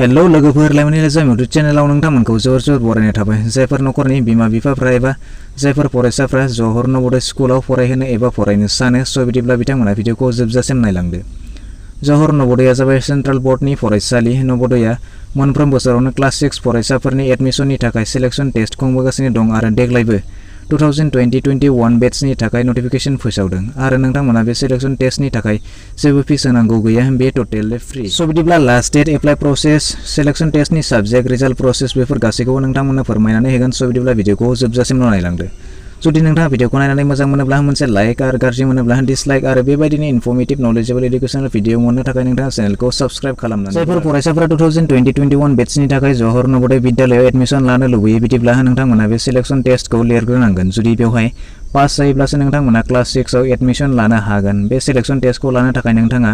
Hello लोगोफोर लाइमोन YouTube चेनेलाव नोंथांमोनखौ जोबोर जोबोर बरायनाय थाबाय जायफोर नखरनि बिमा बिफाफ्रा एबा जायफोर फरायसाफ्रा जवाहर नवोदय स्कुलाव फरायहोनो एबा फरायनो सानो स' बिदिब्ला बिथांमोना भिडिअखौ जोबजासिम नायलांदो। जवाहर नवोदया जाबाय सेन्ट्रेल बोर्डनि फरायसालि। नवोदया मोनफ्रोम बोसोरावनो क्लास 6 फरायसाफोरनि एडमिशननि थाखाय सिलेक्शन टेस्ट खुंबोगासिनो दं आरो देग्लायबो 2020-21 बेचनि थाखाय नटिफिकेशन फोसावदों आरो नोंथांमोना बे सिलेक्शन टेस्टनि थाखाय जेबो फीस होनांगौ गैया, बे टोटेलि फ्री। स' बिदिब्ला last date, apply process, selection टेस्टनि साबजेक्ट, रिजाल्ट प्रसेस बेफोर गासैखौबो नोंथांमोननो फोरमायनानै होगोन। स' बिदिब्ला भिडिअखौ जोबजासिम नायलांदो। जुदि नोंथाङा भिडिअखौ नायनानै मोजां मोनोब्ला मोनसे लाइक आरो गाज्रि मोनोब्ला डिसलाइक आरो बेबायदिनो इनफर्मेटिभ नलेजेबल एडुकेशनल भिडिअ मोननो थाखाय नोंथाङा चेनेलखौ साबस्क्राइब खालामनानै जायफोर फरायसाफोरा 2020-21 बेचनि थाखाय जवाहर नवोदय विद्यालयाव एडमिशन लानो लुबैयो बिदिब्ला नोंथांमोना बे सिलेक्शन टेस्टखौ लिरग्रोनांगोन। जुदि बेवहाय पास जायोब्लासो नोंथांमोना क्लास 6 आव एडमिशन लानो हागोन। बे सिलेक्शन टेस्टखौ लानो थाखाय नोंथाङा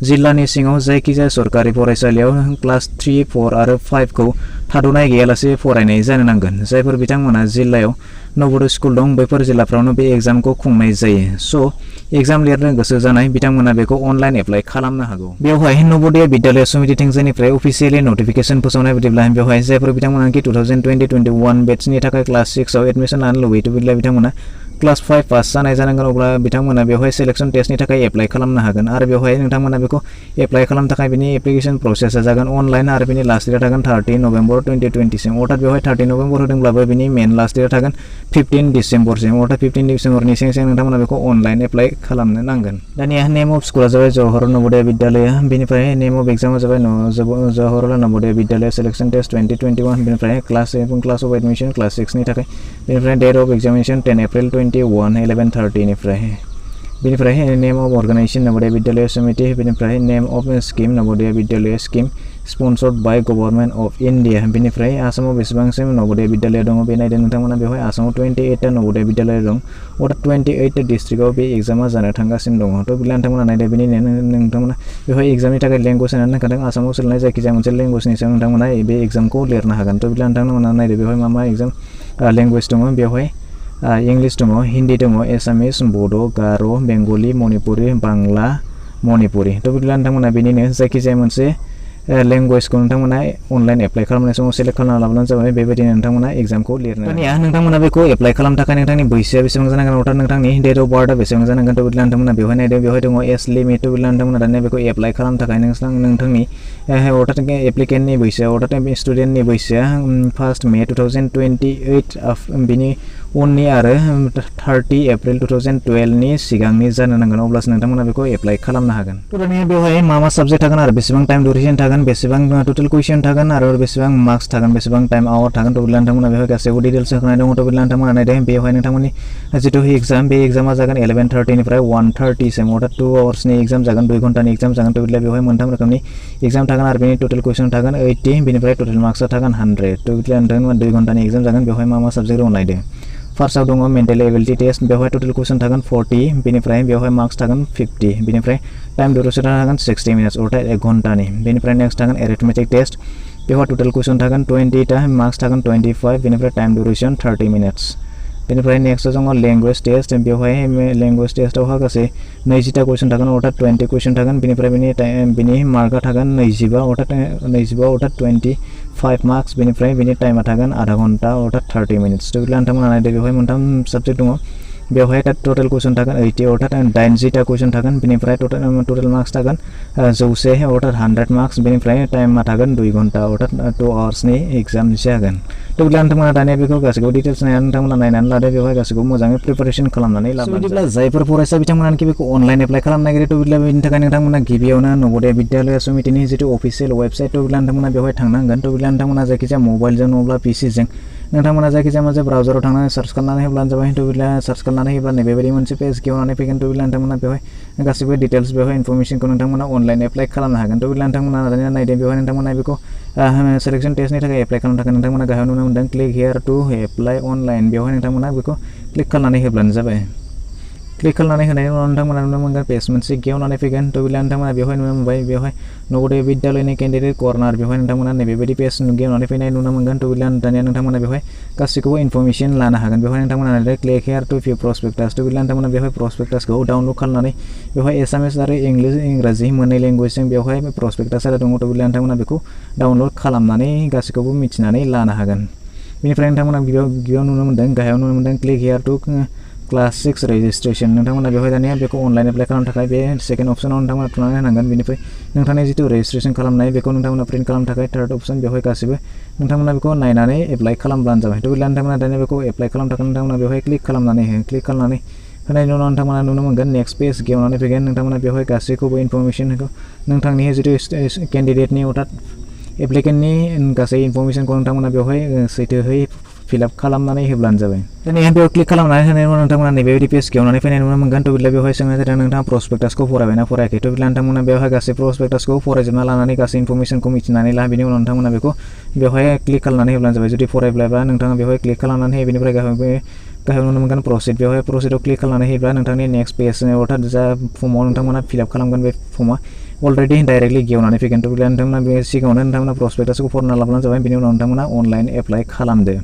जिल्लानि सिङाव जायखिजाया सरकारि फरायसालियाव क्लास 3, 4 आरो 5 खौ थाद'नाय गैयालासे फरायनाय जानो नांगोन। जायफोर बिथांमोना जिल्लायाव नवोदय स्कुल दं बैफोर जिल्लाफ्रावनो बे एग्जामखौ खुंनाय जायो। स' एग्जाम लिरनो गोसो जानाय बिथांमोना बेखौ अनलाइन एप्लाइ खालामनो हागौ। बेवहाय नवोदया विद्यालय समिति थिंजायनिफ्राय अफिसियेलि नटिफिकेशन फोसावनाय बायदिब्ला बेवहाय जायफोर बिथांमोना 2020-21 बेचनि थाखाय क्लास 6 आव एडमिशन लानो लुबैयो बिथांमोना क्लास 5 पास जानाय जानांगोन। अब्ला बिथांमोना बेवहाय सिलेक्शन टेस्टनि थाखाय एप्लाइ खालामनो हागोन आरो बेवहाय नोंथांमोना बेखौ एप्लाइ खालामनो थाखाय बिनि एप्लिकेशन प्रसेसआ जागोन अनलाइन आरो बिनि लास्ट डेटआ थागोन 30 नभेम्बर 2020सिम। अर्थात बेवहाय 30 नभेम्बर होदोंब्लाबो बिनि मेन लास्ट डेटआ थागोन 15 डिसेम्बरसिम। अर्थात 15 डिसेम्बरनि सिगां नोंथांमोना बेखौ अनलाइन एप्लाइ खालामनो नांगोन। दानिया नेम अफ स्कुला जाबाय जवाहर नवोदय विद्यालय। बेनिफ्राय नेम अफ एग्जामा जाबाय जवाहर नवोदय विद्यालय सिलेक्शन टेस्ट 2021। बेनिफ्राय क्लास अफ एडमिशन क्लास 6 नि थाखाय। बेनिफ्राय डेट अफ एग्जामिनेशन 10 एप्रिल 21 11:30 निफ्राय। बेनिफ्राय name of organisation Navodaya Vidyalaya समिति। बेनिफ्राय name of scheme Navodaya Vidyalaya scheme sponsored by government of India. बेनिफ्राय आसामाव बेसेबांसिम नवोदय विद्यालय दङ बे नायदों नोंथांमोना। बेवहाय आसामाव 28टा नवोदय विद्यालय दं। अर्थात 28 डिस्ट्रिक्टआव बे एग्जामा जानो थांगासिनो दङ। थ' बिदिब्ला नोंथांमोना नायदो बेनि नोंथांमोना बेवहाय एग्जामनि थाखाय लेंगुवेज होनानै दोनखादों आसामाव सोलिनाय जायखिजाया मोनसे लेंगुवेजनि सायाव नोंथांमोना बे एग्जामखौ लिरनो हागोन। थ' बिदिब्ला नोंथांमोना नायदो बेवहाय मा एग्जाम लेंगुवेज दङ। बेवहाय इंलिश दङ, हिन्दी दङ, एसामिस, बड', गार', बेंगलि, मणिपुरि, बांला, मणिपुरि। थ' बिदिब्ला नोंथांमोना बेनिनो जायखिजाया मोनसे लेंगुवेजखौ नोंथांमोना अनलाइन एप्लाइ खालामनाय समाव सेलेक्ट खालामना लाब्लानो जाबाय। बेबायदिनो नोंथांमोना एग्जामखौ लिरनो दानिया नोंथांमोना बेखौ एप्लाइ खालामनो थाखाय नोंथांनि बैसोआ बेसेबां जानांगोन अर्थात नोंथांनि डेट अफ बार्थआ बेसेबां जानांगोन। थ' बिदिब्ला नोंथांमोना बेवहाय नायदो बेवहाय दङ एज लिमिट। थ' बिदिब्ला नोंथांमोना दानिया बेखौ एप्लाइ खालामनो थाखाय नोंथांनि अर्थात एप्लिकेन्टनि बैसोआ अर्थात स्टुडेन्टनि बैसोआ 1 मे 2028 बिनि उननि आरो 30 एप्रिल 2012 नि सिगांनि जानो नांगोन। अब्लासो नोंथांमोना बेखौ एप्लाइ खालामनो हागोन। थ' दानिया बेवहाय मा साबजेक्ट थागोन आरो बेसेबां टाइम डिउरेसन थागोन, बेसेबां टोटेल कुइसन थागोन आरो बेसेबां मार्क्स थागोन, बेसेबां टाइम आवार थागोन। थ' बिदिब्ला नोंथांमोना बेवहाय गासैबो डिटेल्स होखानाय दङ। थ' बिदिब्ला नोंथांमोना नायदो बेवहाय नोंथांमोननि जिथु एग्जाम बे एग्जामा जागोन 11:30 निफ्राय 1:30 सिम। अर्थात 2 आवार्सनि एग्जाम जागोन, 2 घन्टानि एग्जाम जागोन। थ' बिदिब्ला बेवहाय मोनथाम रोखोमनि एग्जाम थागोन आरो बेनि टोटेल कुइसन थागोन 80। बेनिफ्राय टोटेल मार्क्सआ थागोन 100। थ' बिदिब्ला नोंथांमोना 2 घन्टानि एग्जाम जागोन। बेवहाय मा साबजेक्ट दङ नायदो। फार्स्टआव दङ मेन्टेल एबिलिटि टेस्ट। बेवहाय टोटेल कुइसन थागोन 40। बेनिफ्राय बेवहाय मार्क्स थागोन 50। बेनिफ्राय टाइम डिउरेसन थागोन 60 मिनिट्स अर्थात 1 घन्टानि। बेनिफ्राय नेक्स्ट थागोन एरिथमेटिक टेस्ट। बेवहाय टोटेल कुइसन थागोन 20टा, मार्क्स थागोन 25। बेनिफ्राय टाइम डिउरेसन 30 मिनिट्स। बेनिफ्राय नेक्स्ट दङ लेंगुवेज टेस्ट। बेवहाय लेंगुवेज टेस्टआवहा गासै 20टा कुइसन थागोन अर्थात 20 कुइसन थागोन। बेनिफ्राय बिनि मार्कआ थागोन 25 अर्थात 25 मार्क्स। बेनिफ्राय बिनि टाइमा थागोन आधा घन्टा अर्थात 30 मिनिट्स। थ' बिदिब्ला नोंथांमोना नायदो बेवहाय मोनथाम साबजेक्ट दङ। बेवहाय टोटेल कुइसन थागोन 80 अर्थात 80टा कुइसन थागोन। बेनिफ्राय टोटेल मार्क्स थागोन 100 अर्थात 100 मार्क्स। बेनिफ्राय टाइमा थागोन 2 घन्टा अर्थात 2 आवार्सनि एग्जाम जागोन। थ' बिदिब्ला नोंथांमोना दानिया बेखौ गासैखौबो डिटेल्स नोंथांमोना नायनानै लादो। बेवहाय गासैखौबो मोजाङै प्रिपारेसन खालामनानै लादो। बिदिब्ला जायफोर फरायसा बिथांमोनाखि बेखौ अनलाइन एप्लाइ खालामनो नागिरो थ' बिदिब्ला बेनि थाखाय नोंथांमोना गिबियावनो नवोदय विद्यालय समितिनि जिथु अफिसियेल वेबसाइट थ' बिदिब्ला नोंथांमोना बेवहाय थांनांगोन। थ' बिदिब्ला नोंथांमोना जायखिजाया मबाइलजों नङाब्ला पिसिजों नोंथांमोना जायखिजाया मोनसे ब्राउजाराव थांनानै सार्च खालामनानै होब्लानो जाबाय। थ' बिदिब्ला सार्च खालामनानै होब्ला बेबायदि मोनसे पेज गेवनानै फैगोन। थ' बिदिब्ला नोंथांमोना बेवहाय गासैबो डिटेल्स बेवहाय इनफरमेसनखौ नोंथांमोना अनलाइन एप्लाइ खालामनो हागोन। थ' बिदिब्ला नोंथांमोना दानिया नायदो बेवहाय नोंथांमोना बेखौ सिलेक्शन टेस्टनि थाखाय एप्लाइ खालामनो थाखाय नोंथांमोना गाहायाव नुनो मोनदों क्लिक हियार टु एप्लाइ अनलाइन। बेवहाय नोंथांमोना बेखौ क्लिक खालामनानै होब्लानो जाबाय। क्लिक खालामनानै होनायनि उनाव नोंथांमोना नुनो मोनगोन पेज मोनसे गेवनानै फैगोन थ' बिदिब्ला नोंथांमोना बेवहाय नुनो मोनबाय बेवहाय नवोदय विद्यालयनि केन्डिडेट कर्नार बेवहाय नोंथांमोना नैबेबायदि पेज गेवनानै फैनाय नुनो मोनगोन थ' बिदिब्ला दानिया नोंथांमोना बेवहाय गासैखौबो इनफरमेशन लानो हागोन बेवहाय नोंथांमोना क्लिक हियार टु भिउ प्रस्पेक्टास थ' बिदिब्ला नोंथांमोना बेवहाय प्रस्पेक्टासखौ डाउनलड खालामनानै बेवहाय एसामिस आरो इंराजि मोननै लेंगुवेजजों बेवहाय प्रस्पेक्टास दङ थ' बिदिब्ला नोंथांमोना बेखौ डाउनलड खालामनानै गासैखौबो मिथिनानै लानो हागोन बेनिफ्राय नोंथांमोना गिबियाव नुनो मोनदों गाहायाव नुनो मोनदों क्लिक हियार टु क्लास 6 रेजिस्ट्रेशन नोंथांमोना बेवहाय दानिया बेखौ अनलाइन एप्लाइ खालामनो थाखाय बे सेकेन्ड अपसनाव नोंथांमोना थुनानै होनांगोन बेनिफ्राय नोंथांनि जिथु रेजिस्ट्रेशन खालामनाय बेखौ नोंथांमोना प्रिन्ट खालामनो थाखाय थार्ड अपसन बेवहाय गासैबो नोंथांमोना बेखौ नायनानै एप्लाइ खालामब्लानो जाबाय थ' बिदिब्ला नोंथांमोना दानिया बेखौ एप्लाइ खालामनो थाखाय नोंथांमोना बेवहाय क्लिक खालामनानै होनायनि उनाव नोंथांमोना नुनो मोनगोन नेक्स्ट पेज गेवनानै फैगोन नोंथांमोना बेवहाय गासैखौबो इनफरमेशनखौ नोंथांनि जिथु केन्डिडेटनि अर्थात एप्लिकेन्टनि गासै इनफरमेशनखौ नोंथांमोना बेवहाय सैथोहै फिलआप खालामनानै होब्लानो जाबाय दानिया बेयाव क्लिक खालामनानै होनायनि उनाव नोंथांमोना नैबेबायदि पेज गेवनानै फैनाय नुनो मोनगोन थ' बिदिब्ला बेवहाय सोंनाय जादों नोंथाङा प्रस्पेक्टासखौ फरायबायना फरायाखै थ' बिदिब्ला नोंथांमोना बेवहाय गासै प्रस्पेक्टासखौ फरायजोबना लानानै गासै इनफरमेशनखौ मिथिनानै ला बेनि उनाव नोंथांमोना बेखौ बेवहाय क्लिक खालामनानै होब्लानो जाबाय जुदि फरायब्लाबा नोंथाङा बेवहाय क्लिक खालामनानै हो बेनिफ्राय गाहायाव नुनो मोनगोन प्रसिड बेवहाय प्रसिडआव क्लिक खालामनानै होयोब्ला नोंथांनि नेक्स्ट पेज अर्थात जा फर्मआव नोंथांमोना फिलआप खालामगोन बे फर्मआ अलरेडि डाइरेक्टलि गेवनानै फैगोन थ' बिदिब्ला नोंथांमोना बे सिगाङावनो नोंथांमोना प्रस्पेक्टासखौ फरायना लाब्लानो जाबाय बेनि उनाव नोंथांमोना अनलाइन एप्लाइ खालामदो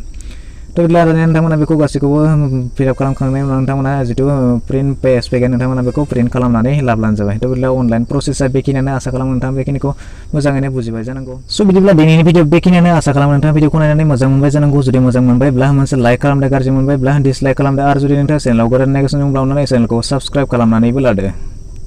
थ' बिदिब्ला नोंथांमोना बेखौ गासैखौबो फिलआप खालामखांनायनि उनाव नोंथांमोना जिथु प्रिन्ट पेज फैगोन नोंथांमोना बेखौ प्रिन्ट खालामनानै लाब्लानो जाबाय थ' बिदिब्ला अनलाइन प्रसेसा बेखिनियानो आसा खालामो नोंथाङा बेखिनिखौ मोजाङैनो बुजिबाय जानांगौ स' बिदिब्ला दिनैनि भिडिअ बेखिनियानो आसा खालामो नोंथाङा भिडिअखौ नायनानै मोजां मोनबाय जानांगौ जुदि मोजां मोनबायब्ला मोनसे लाइक खालामदो गाज्रि मोनबायब्ला डिसलाइक खालामदो आरो जुदि नोंथाङा चेनेलाव गोदान नायगासिनो दंब्ला अननानै चेनेलखौ साबस्क्राइब खालामनानैबो लादो